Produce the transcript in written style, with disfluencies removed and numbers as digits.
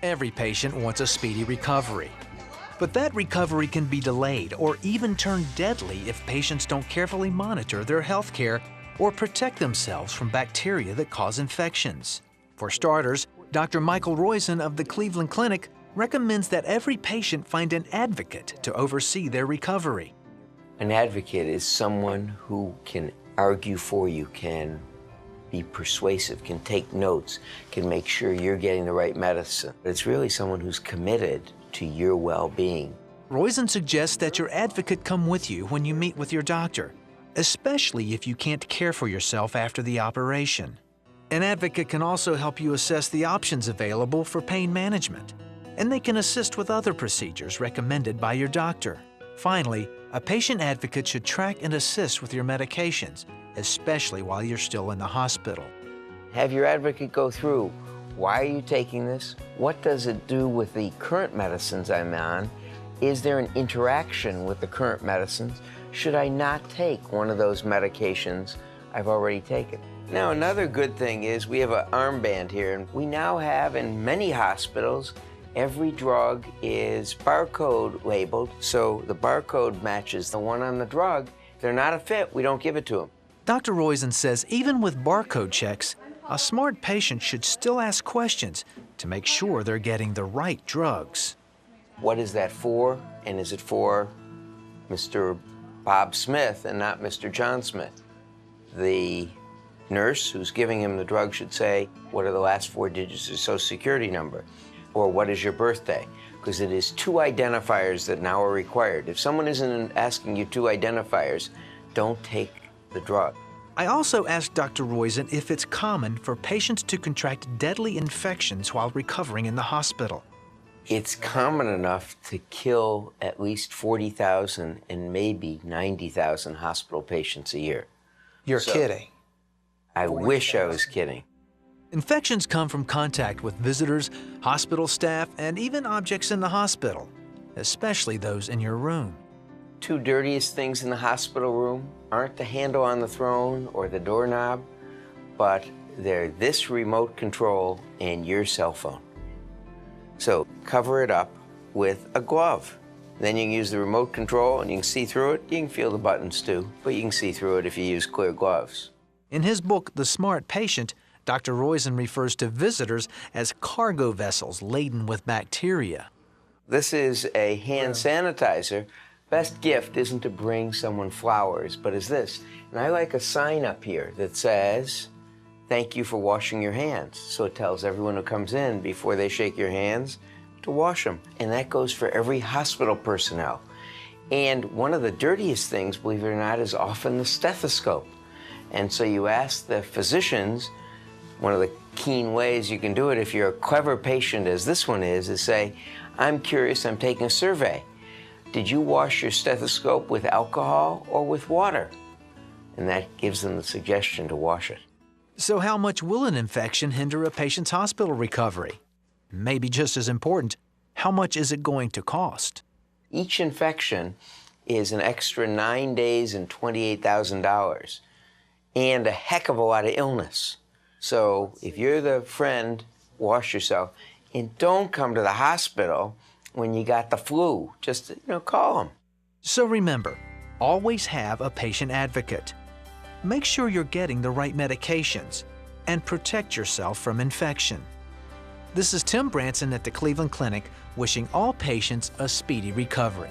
Every patient wants a speedy recovery. But that recovery can be delayed or even turn deadly if patients don't carefully monitor their health care or protect themselves from bacteria that cause infections. For starters, Dr. Michael Roizen of the Cleveland Clinic recommends that every patient find an advocate to oversee their recovery. An advocate is someone who can argue for you, can be persuasive, can take notes, can make sure you're getting the right medicine. It's really someone who's committed to your well-being. Roizen suggests that your advocate come with you when you meet with your doctor, especially if you can't care for yourself after the operation. An advocate can also help you assess the options available for pain management, and they can assist with other procedures recommended by your doctor. Finally, a patient advocate should track and assist with your medications, especially while you're still in the hospital. Have your advocate go through, why are you taking this? What does it do with the current medicines I'm on? Is there an interaction with the current medicines? Should I not take one of those medications I've already taken? Now, another good thing is we have an armband here, and we now have in many hospitals, every drug is barcode labeled, so the barcode matches the one on the drug. If they're not a fit, we don't give it to them. Dr. Roizen says even with barcode checks, a smart patient should still ask questions to make sure they're getting the right drugs. What is that for? And is it for Mr. Bob Smith and not Mr. John Smith? The nurse who's giving him the drug should say, what are the last 4 digits of your Social Security number? Or what is your birthday? Because it is 2 identifiers that now are required. If someone isn't asking you 2 identifiers, don't take the drug. I also asked Dr. Roizen if it's common for patients to contract deadly infections while recovering in the hospital. It's common enough to kill at least 40,000 and maybe 90,000 hospital patients a year. You're kidding. I wish I was kidding. Infections come from contact with visitors, hospital staff, and even objects in the hospital, especially those in your room. 2 dirtiest things in the hospital room aren't the handle on the throne or the doorknob, but they're this remote control and your cell phone. So cover it up with a glove. Then you can use the remote control and you can see through it. You can feel the buttons too, but you can see through it if you use clear gloves. In his book, The Smart Patient, Dr. Roizen refers to visitors as cargo vessels laden with bacteria. This is a hand sanitizer. Best gift isn't to bring someone flowers, but is this. And I like a sign up here that says, thank you for washing your hands. So it tells everyone who comes in before they shake your hands to wash them. And that goes for every hospital personnel. And one of the dirtiest things, believe it or not, is often the stethoscope. And so you ask the physicians, one of the keen ways you can do it if you're a clever patient, as this one is say, I'm curious, I'm taking a survey. Did you wash your stethoscope with alcohol or with water? And that gives them the suggestion to wash it. So how much will an infection hinder a patient's hospital recovery? Maybe just as important, how much is it going to cost? Each infection is an extra 9 days and $28,000 and a heck of a lot of illness. So if you're the friend, wash yourself and don't come to the hospital when you got the flu. Just, call them. So remember, always have a patient advocate. Make sure you're getting the right medications and protect yourself from infection. This is Tim Branson at the Cleveland Clinic wishing all patients a speedy recovery.